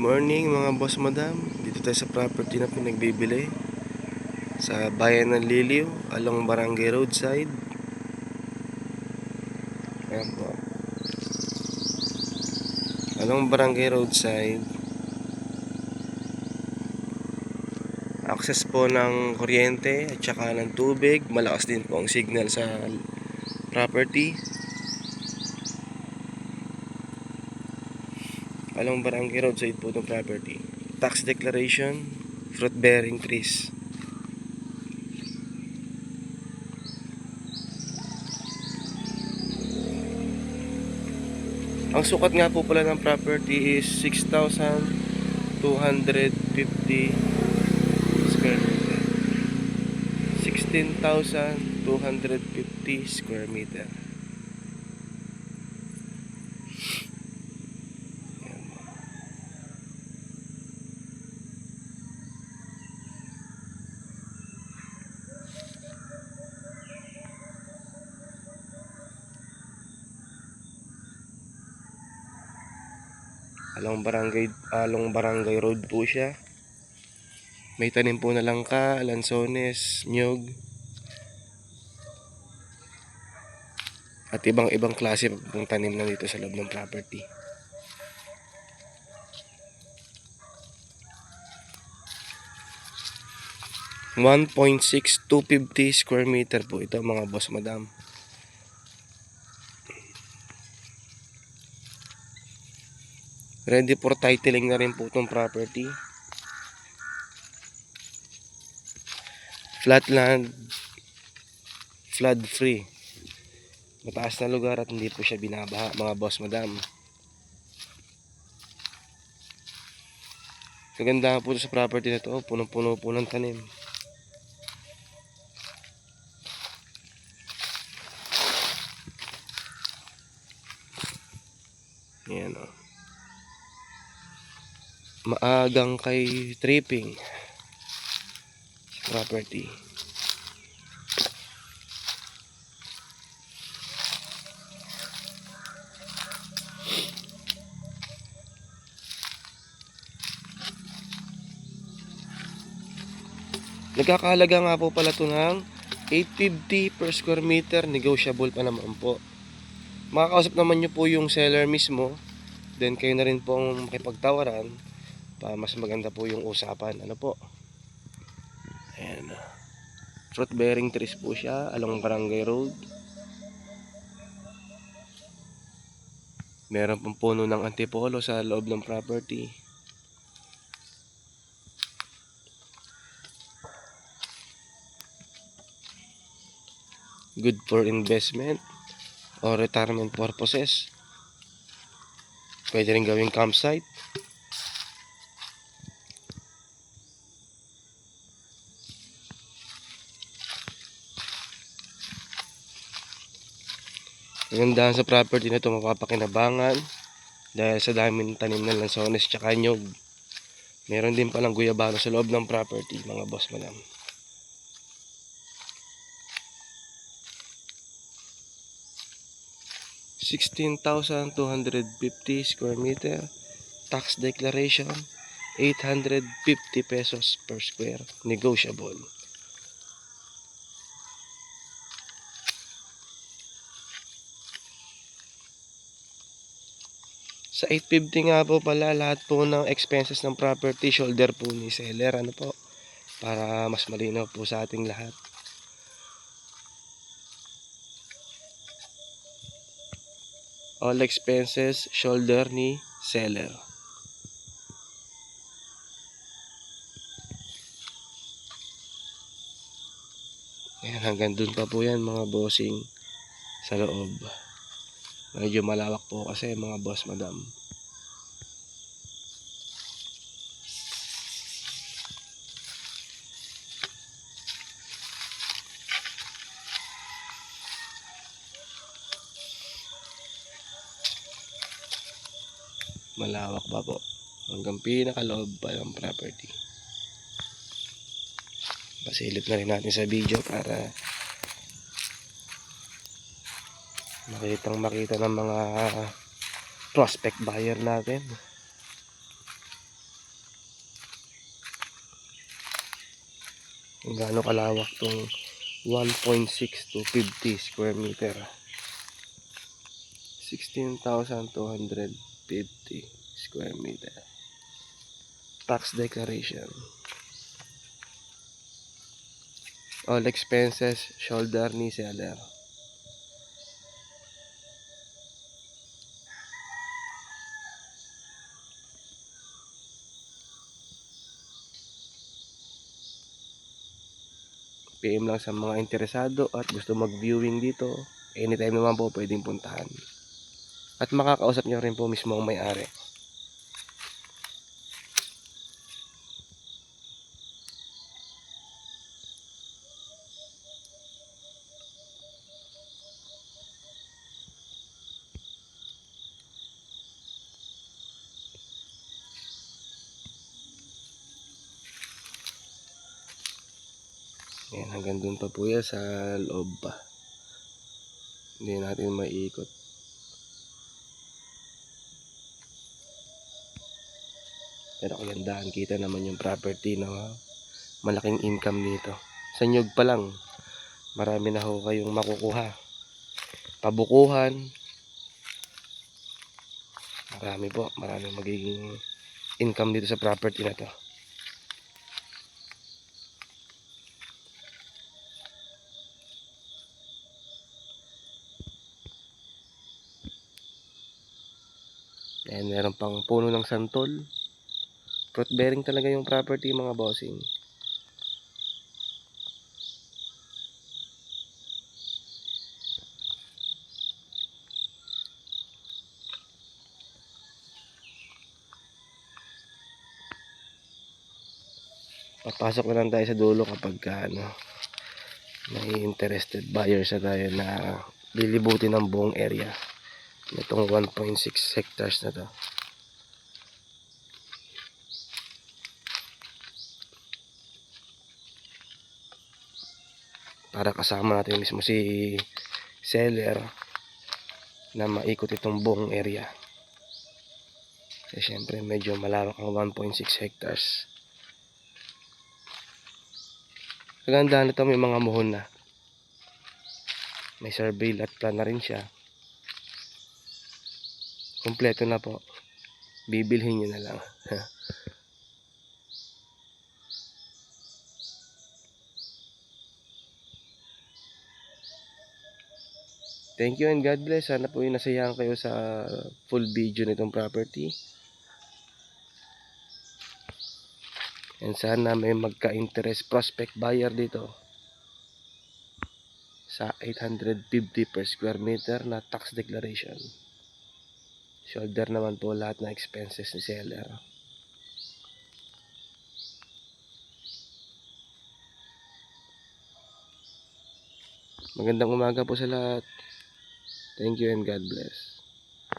Morning mga boss madam, dito tayo sa property na pinagbibili sa bayan ng Liliw, along Barangay Roadside. Ayan po, along Barangay Roadside. Access po ng kuryente at saka ng tubig. Malakas din po ang signal sa property. Along Barangay Roadside po itong property. Tax declaration, fruit bearing trees. Ang sukat nga po pala ng property is 6,250 square meter. 16,250 square meter. Along barangay road po siya. May tanim po na langka, lansones, nyog, at ibang klase pong tanim na dito sa loob ng property. $1.6250 square meter po ito mga boss madam. Ready for titling na rin po itong property. Flat land, flood free. Mataas na lugar at hindi po siya binabaha mga boss madam. Kagandahan po sa property na ito, punong-puno po ng tanim. Ayan o. Maagang kay tripping property. Nagkakahalaga nga po pala ito ng $850 per square meter. Negotiable pa naman po. Makakausap naman nyo po yung seller mismo. Then kayo na rin pong makipagtawaran para mas maganda po yung usapan. Ano po? Ayan. Fruit bearing trees po siya along Barangay Road. Meron pong puno ng antipolo sa loob ng property. Good for investment or retirement purposes. Pwede rin gawing campsite. Magandaan sa property na ito, mapapakinabangan dahil sa daming tanim na lansones tsaka nyog. Meron din palang guyabano sa loob ng property mga boss madam. $16,250 square meter. Tax declaration ₱850 per square. Negotiable. Sa 850 nga po pala, lahat po ng expenses ng property shoulder po ni seller. Ano po? Para mas malinaw po sa ating lahat. All expenses shoulder ni seller. Ayan, hanggang dun pa po yan mga bossing sa loob. Medyo malawak po kasi mga boss madam. Malawak pa po. Hanggang pinakaloob pa ng property. Pasilip na rin natin sa video para makita ng mga prospect buyer natin. kung gaano kalawak tong 1.6 to 50 square meter. 16,250 square meter. Tax declaration. All expenses shoulder ni seller. PM lang sa mga interesado at gusto mag-viewing dito. Anytime naman po pwedeng puntahan. At makakausap nyo rin po mismo ang may-ari. Ayan, hanggang dun pa po yan sa loob pa. Hindi natin maiikot. Pero kagandaan, kita naman yung property na malaking income nito. Sa nyug pa lang, marami na ho kayong makukuha. Pabukuhan, marami magiging income dito sa property na to. Ayan, meron pang puno ng santol. Fruit bearing talaga yung property, mga bossing. Papasok na lang tayo sa dulo kapag may interested buyers na tayo na lilibutin ng buong area nitong 1.6 hectares na to. Para kasama natin mismo si seller na maikot itong buong area. Kasi syempre medyo malawak ang 1.6 hectares. Kagandahan nito, may mga muhon na. May survey lot plan na rin siya. Kompleto na po. Bibilhin nyo na lang. Thank you and God bless. Sana po yung nasayahan kayo sa full video nitong property. And sana may magka-interest prospect buyer dito sa 850 per square meter na tax declaration. Shoulder naman po lahat ng expenses ni seller. Magandang umaga po sa lahat. Thank you and God bless.